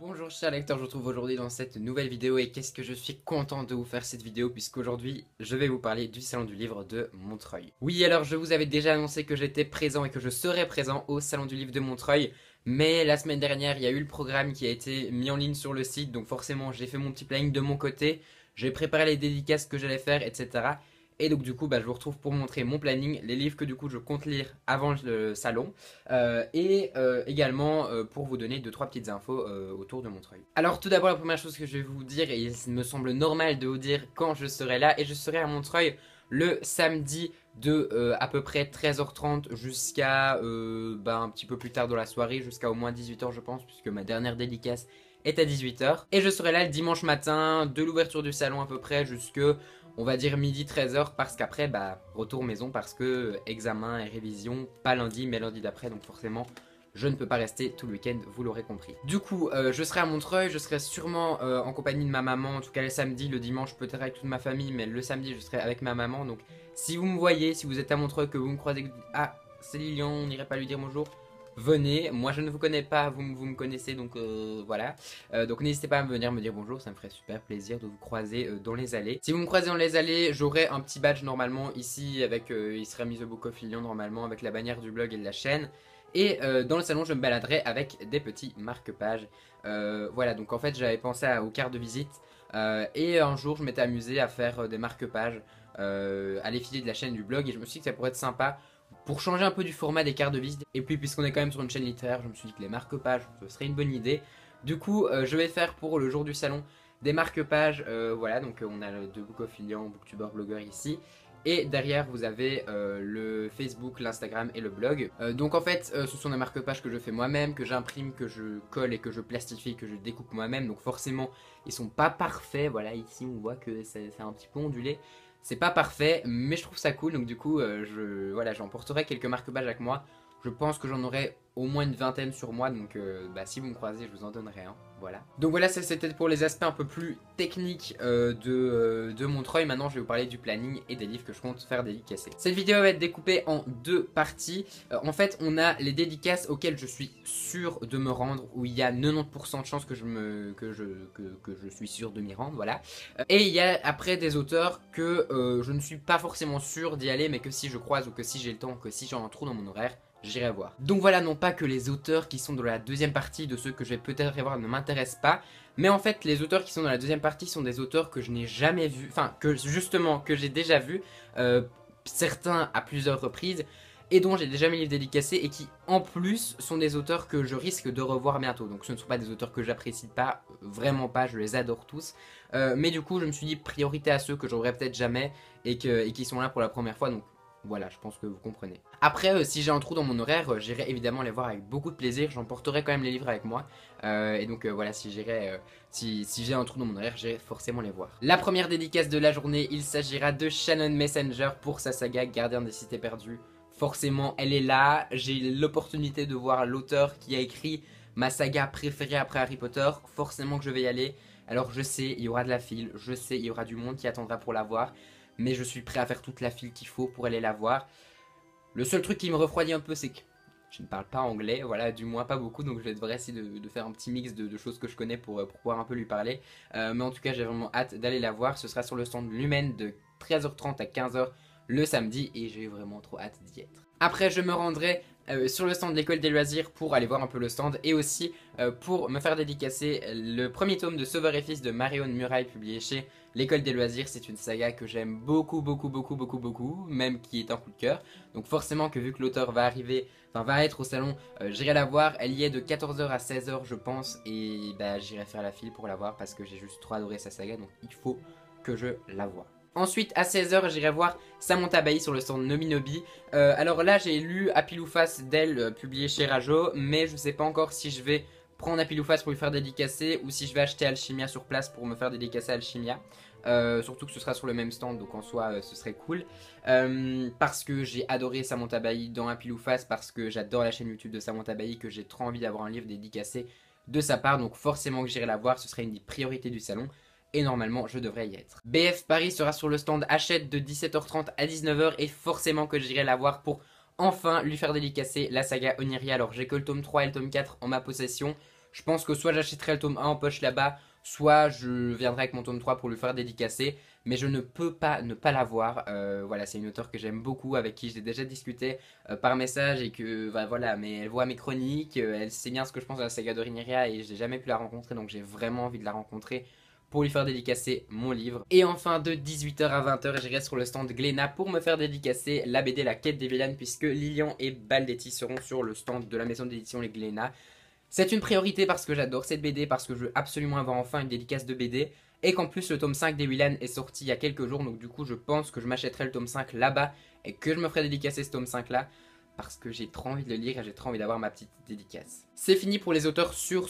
Bonjour chers lecteurs, je vous retrouve aujourd'hui dans cette nouvelle vidéo et qu'est-ce que je suis content de vous faire cette vidéo puisqu'aujourd'hui je vais vous parler du salon du livre de Montreuil. Oui, alors je vous avais déjà annoncé que j'étais présent et que je serais présent au salon du livre de Montreuil, mais la semaine dernière il y a eu le programme qui a été mis en ligne sur le site, donc forcément j'ai fait mon petit planning de mon côté, j'ai préparé les dédicaces que j'allais faire, etc. Et donc du coup je vous retrouve pour montrer mon planning, les livres que du coup je compte lire avant le salon également pour vous donner 2-3 petites infos autour de Montreuil. Alors tout d'abord la première chose que je vais vous dire, et il me semble normal de vous dire quand je serai là, et je serai à Montreuil le samedi de à peu près 13h30 jusqu'à un petit peu plus tard dans la soirée, jusqu'à au moins 18h je pense, puisque ma dernière dédicace est à 18h. Et je serai là le dimanche matin de l'ouverture du salon à peu près jusque, on va dire midi 13h, parce qu'après retour maison parce que examen et révision pas lundi mais lundi d'après, donc forcément je ne peux pas rester tout le week-end, vous l'aurez compris. Du coup je serai à Montreuil, je serai sûrement en compagnie de ma maman, en tout cas le samedi, le dimanche peut-être avec toute ma famille, mais le samedi je serai avec ma maman. Donc si vous me voyez, si vous êtes à Montreuil, que vous me croisez, ah c'est Lilian, on n'irait pas lui dire bonjour, venez, moi je ne vous connais pas, vous me connaissez, donc voilà. Donc n'hésitez pas à venir me dire bonjour, ça me ferait super plaisir de vous croiser dans les allées. Si vous me croisez dans les allées, j'aurai un petit badge normalement ici, avec il serait mis The Book of Lilian normalement, avec la bannière du blog et de la chaîne. Et dans le salon je me baladerai avec des petits marque-pages. Voilà, donc en fait j'avais pensé aux cartes de visite. Et un jour je m'étais amusé à faire des marque-pages, à les filer de la chaîne du blog, et je me suis dit que ça pourrait être sympa pour changer un peu du format des cartes de visite. Et puis puisqu'on est quand même sur une chaîne littéraire, je me suis dit que les marque-pages ce serait une bonne idée. Du coup je vais faire pour le jour du salon des marque-pages, voilà, donc on a le The Book of Lilian, Booktuber, blogueur ici. Et derrière vous avez le Facebook, l'Instagram et le blog. Donc en fait ce sont des marque-pages que je fais moi-même, que j'imprime, que je colle et que je plastifie, que je découpe moi-même. Donc forcément ils sont pas parfaits, voilà, ici on voit que c'est un petit peu ondulé. C'est pas parfait, mais je trouve ça cool, donc du coup, voilà, j'emporterai quelques marque-pages avec moi. Je pense que j'en aurai au moins une vingtaine sur moi, donc si vous me croisez, je vous en donnerai un, voilà. Donc voilà, ça c'était pour les aspects un peu plus techniques de Montreuil. Maintenant, je vais vous parler du planning et des livres que je compte faire dédicacer. Cette vidéo va être découpée en deux parties. En fait, on a les dédicaces auxquelles je suis sûr de me rendre, où il y a 90% de chances que je suis sûr de m'y rendre, voilà. Et il y a après des auteurs que je ne suis pas forcément sûr d'y aller, mais que si je croise ou que si j'ai le temps, que si j'ai un trou dans mon horaire, j'irai voir. Donc voilà, non pas que les auteurs qui sont dans la deuxième partie de ceux que je vais peut-être voir ne m'intéressent pas, mais en fait les auteurs qui sont dans la deuxième partie sont des auteurs que je n'ai jamais vus, enfin que justement que j'ai déjà vus, certains à plusieurs reprises, et dont j'ai déjà mes livres dédicacés, et qui en plus sont des auteurs que je risque de revoir bientôt. Donc ce ne sont pas des auteurs que j'apprécie pas, vraiment pas, je les adore tous, mais du coup je me suis dit priorité à ceux que j'aurais peut-être jamais et qui sont là pour la première fois, donc voilà, je pense que vous comprenez. Après, si j'ai un trou dans mon horaire, j'irai évidemment les voir avec beaucoup de plaisir. J'emporterai quand même les livres avec moi. Et donc voilà, si j'ai un trou dans mon horaire, j'irai forcément les voir. La première dédicace de la journée, il s'agira de Shannon Messenger pour sa saga Gardien des Cités Perdues. Forcément, elle est là. J'ai l'opportunité de voir l'auteur qui a écrit ma saga préférée après Harry Potter. Forcément que je vais y aller. Alors je sais, il y aura de la file. Je sais, il y aura du monde qui attendra pour la voir. Mais je suis prêt à faire toute la file qu'il faut pour aller la voir. Le seul truc qui me refroidit un peu, c'est que je ne parle pas anglais, voilà, du moins pas beaucoup, donc je devrais essayer de faire un petit mix de choses que je connais pour pouvoir un peu lui parler. Mais en tout cas, j'ai vraiment hâte d'aller la voir. Ce sera sur le stand Lumen de 13h30 à 15h le samedi, et j'ai vraiment trop hâte d'y être. Après, je me rendrai sur le stand de l'école des loisirs pour aller voir un peu le stand, et aussi pour me faire dédicacer le premier tome de Sauveur et Fils de Marion Muraille, publié chez l'école des loisirs. C'est une saga que j'aime beaucoup, même qui est un coup de cœur. Donc forcément que vu que l'auteur va arriver, enfin va être au salon, j'irai la voir. Elle y est de 14h à 16h je pense, et j'irai faire la file pour la voir parce que j'ai juste trop adoré sa saga, donc il faut que je la voie. Ensuite, à 16h, j'irai voir Samantha Bailly sur le stand Nominobi. Alors là, j'ai lu À pile ou face d'elle, publié chez Rajo, mais je sais pas encore si je vais prendre À pile ou face pour lui faire dédicacer ou si je vais acheter Alchimia sur place pour me faire dédicacer Alchimia. Surtout que ce sera sur le même stand, donc en soi ce serait cool. Parce que j'ai adoré Samantha Bailly dans Un pile ou face, parce que j'adore la chaîne YouTube de Samantha Bailly, que j'ai trop envie d'avoir un livre dédicacé de sa part, donc forcément que j'irai la voir, ce serait une des priorités du salon. Et normalement je devrais y être. BF Paris sera sur le stand Hachette de 17h30 à 19h, et forcément que j'irai la voir pour enfin lui faire dédicacer la saga Oniria. Alors j'ai que le tome 3 et le tome 4 en ma possession. Je pense que soit j'achèterai le tome 1 en poche là-bas, soit je viendrai avec mon tome 3 pour lui faire dédicacer. Mais je ne peux pas ne pas l'avoir. Voilà, c'est une auteure que j'aime beaucoup, avec qui j'ai déjà discuté par message et que bah, voilà, mais elle voit mes chroniques, elle sait bien ce que je pense de la saga de Rhaenyra et j'ai jamais pu la rencontrer, donc j'ai vraiment envie de la rencontrer pour lui faire dédicacer mon livre. Et enfin de 18h à 20h, j'irai sur le stand Glénat pour me faire dédicacer la BD La Quête des Vilaines, puisque Lilian et Baldetti seront sur le stand de la maison d'édition Les Glénat. C'est une priorité parce que j'adore cette BD, parce que je veux absolument avoir enfin une dédicace de BD. Et qu'en plus le tome 5 des Vilaines est sorti il y a quelques jours, donc du coup je pense que je m'achèterai le tome 5 là-bas et que je me ferai dédicacer ce tome 5 là. Parce que j'ai trop envie de le lire et j'ai trop envie d'avoir ma petite dédicace. C'est fini pour les auteurs sur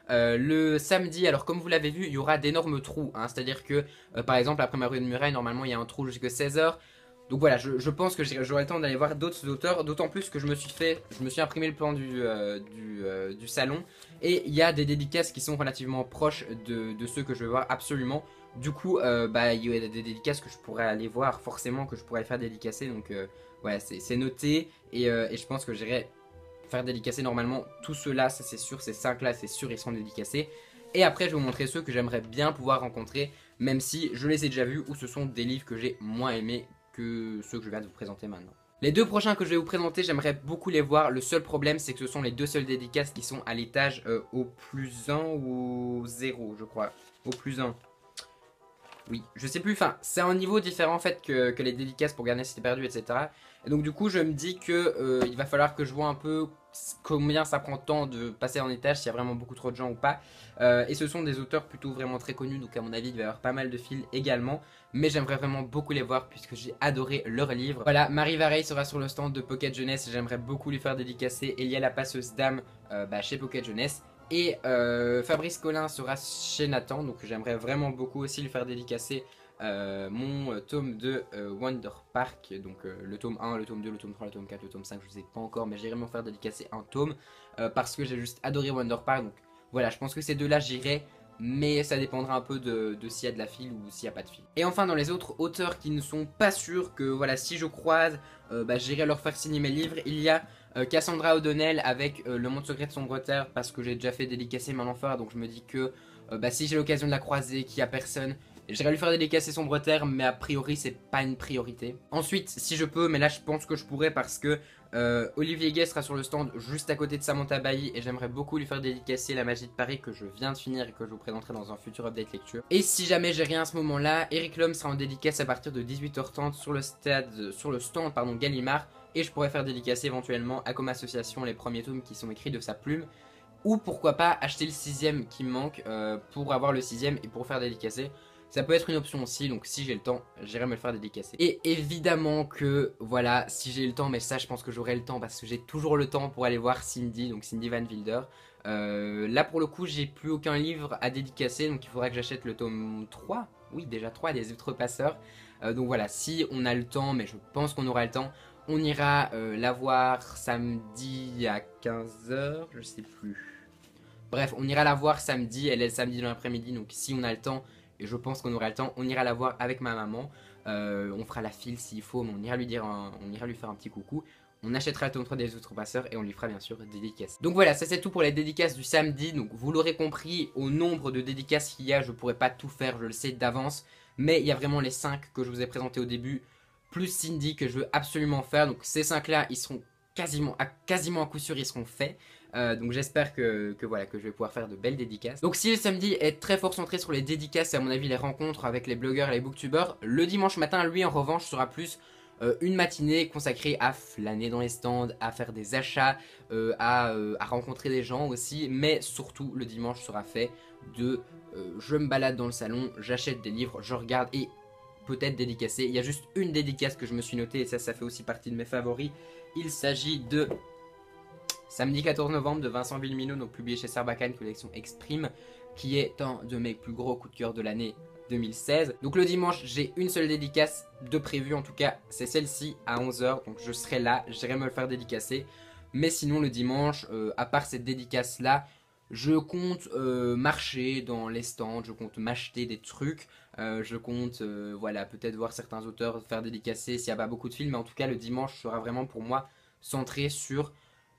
le samedi. Alors comme vous l'avez vu, il y aura d'énormes trous. Hein, c'est-à-dire que par exemple après ma rue de Muraille, normalement il y a un trou jusqu'à 16h. Donc voilà, je pense que j'aurai le temps d'aller voir d'autres auteurs, d'autant plus que je me suis imprimé le plan du salon, et il y a des dédicaces qui sont relativement proches de ceux que je vais voir absolument. Du coup, bah, il y a des dédicaces que je pourrais aller voir, forcément, que je pourrais faire dédicacer, donc ouais, c'est noté, et je pense que j'irai faire dédicacer normalement tous ceux-là, ça c'est sûr, ces 5-là, c'est sûr, ils seront dédicacés. Et après, je vais vous montrer ceux que j'aimerais bien pouvoir rencontrer, même si je les ai déjà vus, ou ce sont des livres que j'ai moins aimés que ceux que je viens de vous présenter maintenant. Les deux prochains que je vais vous présenter, j'aimerais beaucoup les voir. Le seul problème, c'est que ce sont les deux seules dédicaces qui sont à l'étage au +1 ou au 0, je crois. Au +1. Oui, je sais plus, enfin, c'est un niveau différent en fait que les dédicaces pour Garnet Cité Perdue, etc. Et donc du coup, je me dis que il va falloir que je vois un peu combien ça prend de temps de passer en étage, s'il y a vraiment beaucoup trop de gens ou pas. Et ce sont des auteurs plutôt vraiment très connus, donc à mon avis, il va y avoir pas mal de fils également. Mais j'aimerais vraiment beaucoup les voir puisque j'ai adoré leurs livres. Voilà, Marie Vareille sera sur le stand de Pocket Jeunesse, j'aimerais beaucoup lui faire dédicacer. Elia la passeuse dame chez Pocket Jeunesse. Et Fabrice Collin sera chez Nathan, donc j'aimerais vraiment beaucoup aussi lui faire dédicacer mon tome de Wonder Park, donc le tome 1, le tome 2, le tome 3, le tome 4, le tome 5, je ne sais pas encore, mais j'irai me faire dédicacer un tome parce que j'ai juste adoré Wonder Park, donc voilà, je pense que ces deux-là j'irai, mais ça dépendra un peu de s'il y a de la file ou s'il n'y a pas de file. Et enfin, dans les autres auteurs qui ne sont pas sûrs que voilà, si je croise, j'irai leur faire signer mes livres, il y a Cassandra O'Donnell avec Le Monde Secret de Sombre Terre, parce que j'ai déjà fait dédicacer mon enfant, donc je me dis que si j'ai l'occasion de la croiser, qu'il n'y a personne, j'irai lui faire dédicacer Sombre Terre, mais a priori c'est pas une priorité. Ensuite, si je peux, mais là je pense que je pourrais parce que Olivier Gay sera sur le stand juste à côté de Samantha Bailly et j'aimerais beaucoup lui faire dédicacer La Magie de Paris que je viens de finir et que je vous présenterai dans un futur update lecture. Et si jamais j'ai rien à ce moment-là, Eric Lhomme sera en dédicace à partir de 18h30 sur le stand Gallimard. Et je pourrais faire dédicacer éventuellement à Comme Association les premiers tomes qui sont écrits de sa plume. Ou pourquoi pas acheter le 6ème qui me manque pour avoir le 6ème et pour faire dédicacer. Ça peut être une option aussi, donc si j'ai le temps, j'irai me le faire dédicacer. Et évidemment que, voilà, si j'ai le temps, mais ça je pense que j'aurai le temps parce que j'ai toujours le temps pour aller voir Cindy, donc Cindy Van Wilder. Là pour le coup, j'ai plus aucun livre à dédicacer, donc il faudra que j'achète le tome 3. Oui, déjà 3 des Outrepasseurs. Donc voilà, si on a le temps, mais je pense qu'on aura le temps, on ira la voir samedi à 15h, je sais plus. Bref, on ira la voir samedi, elle est le samedi dans l'après-midi, donc si on a le temps, et je pense qu'on aura le temps, on ira la voir avec ma maman. On fera la file s'il faut, mais on ira lui faire un petit coucou. On achètera le tome 3 des Outrepasseurs et on lui fera bien sûr des dédicaces. Donc voilà, ça c'est tout pour les dédicaces du samedi. Donc vous l'aurez compris, au nombre de dédicaces qu'il y a, je pourrais pas tout faire, je le sais d'avance. Mais il y a vraiment les 5 que je vous ai présentés au début, plus Cindy que je veux absolument faire. Donc ces 5 là, ils seront quasiment à coup sûr, ils seront faits. Donc j'espère que voilà, que je vais pouvoir faire de belles dédicaces. Donc si le samedi est très fort centré sur les dédicaces et à mon avis les rencontres avec les blogueurs et les booktubers, le dimanche matin lui en revanche sera plus une matinée consacrée à flâner dans les stands, à faire des achats, à rencontrer des gens aussi, mais surtout le dimanche sera fait de je me balade dans le salon, j'achète des livres, je regarde et peut-être dédicacé. Il y a juste une dédicace que je me suis notée et ça fait aussi partie de mes favoris. Il s'agit de Samedi 14 novembre de Vincent Villeminot, donc publié chez Sarbacane, collection Exprime, qui est un de mes plus gros coups de cœur de l'année 2016. Donc le dimanche, j'ai une seule dédicace de prévue, en tout cas, c'est celle-ci à 11h, donc je serai là, j'irai me le faire dédicacer. Mais sinon, le dimanche, à part cette dédicace-là, je compte marcher dans les stands, je compte m'acheter des trucs, je compte voilà, peut-être voir certains auteurs faire dédicacer s'il n'y a pas beaucoup de films, mais en tout cas, le dimanche sera vraiment pour moi centré sur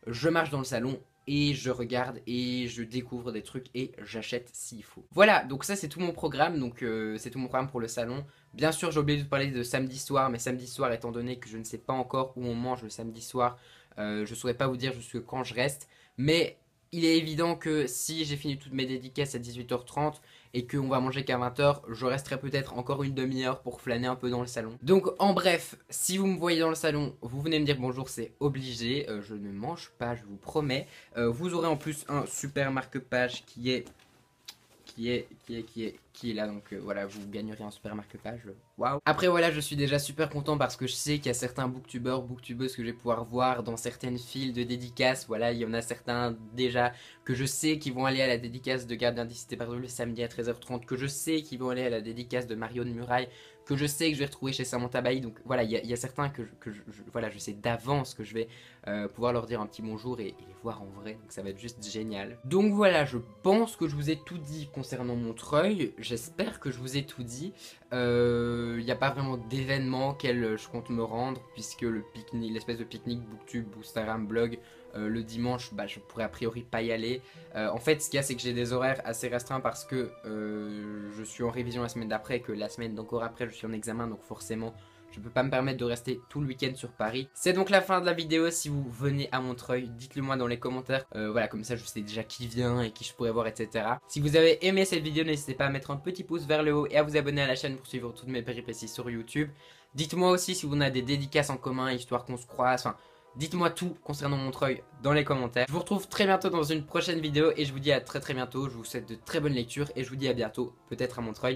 je marche dans le salon, et je regarde et je découvre des trucs et j'achète s'il faut. Voilà, donc ça c'est tout mon programme, donc c'est tout mon programme pour le salon. Bien sûr j'ai oublié de vous parler de samedi soir, mais samedi soir étant donné que je ne sais pas encore où on mange le samedi soir, je saurais pas vous dire jusque quand je reste, mais il est évident que si j'ai fini toutes mes dédicaces à 18h30 et qu'on va manger qu'à 20h, je resterai peut-être encore une demi-heure pour flâner un peu dans le salon. Donc en bref, si vous me voyez dans le salon, vous venez me dire bonjour, c'est obligé, je ne mange pas, je vous promets. Vous aurez en plus un super marque-page qui est là, donc voilà, vous gagnerez un super marque-page, waouh. Après voilà, je suis déjà super content parce que je sais qu'il y a certains booktubeurs, booktubeuses que je vais pouvoir voir dans certaines files de dédicaces. Voilà, il y en a certains déjà que je sais qui vont aller à la dédicace de Gardien d'Icité Pardo le samedi à 13h30, que je sais qui vont aller à la dédicace de Mario de Muraille, que je sais que je vais retrouver chez Samantha Bailly. Donc voilà, il y a certains que voilà, je sais d'avance que je vais pouvoir leur dire un petit bonjour et les voir en vrai, donc ça va être juste génial. Donc voilà, je pense que je vous ai tout dit concernant Montreuil, j'espère que je vous ai tout dit. Il n'y a pas vraiment d'événement auquel je compte me rendre, puisque le pique-nique, l'espèce de pique-nique booktube ou Instagram blog le dimanche, bah, je pourrais a priori pas y aller. En fait, ce qu'il y a, c'est que j'ai des horaires assez restreints parce que je suis en révision la semaine d'après, et que la semaine d'encore après, je suis en examen, donc forcément, je peux pas me permettre de rester tout le week-end sur Paris. C'est donc la fin de la vidéo. Si vous venez à Montreuil, dites-le moi dans les commentaires. Voilà, comme ça je sais déjà qui vient et qui je pourrais voir, etc. Si vous avez aimé cette vidéo, n'hésitez pas à mettre un petit pouce vers le haut et à vous abonner à la chaîne pour suivre toutes mes péripéties sur YouTube. Dites-moi aussi si vous en avez des dédicaces en commun, histoire qu'on se croise. Enfin, dites-moi tout concernant Montreuil dans les commentaires. Je vous retrouve très bientôt dans une prochaine vidéo et je vous dis à très bientôt. Je vous souhaite de très bonnes lectures et je vous dis à bientôt, peut-être à Montreuil.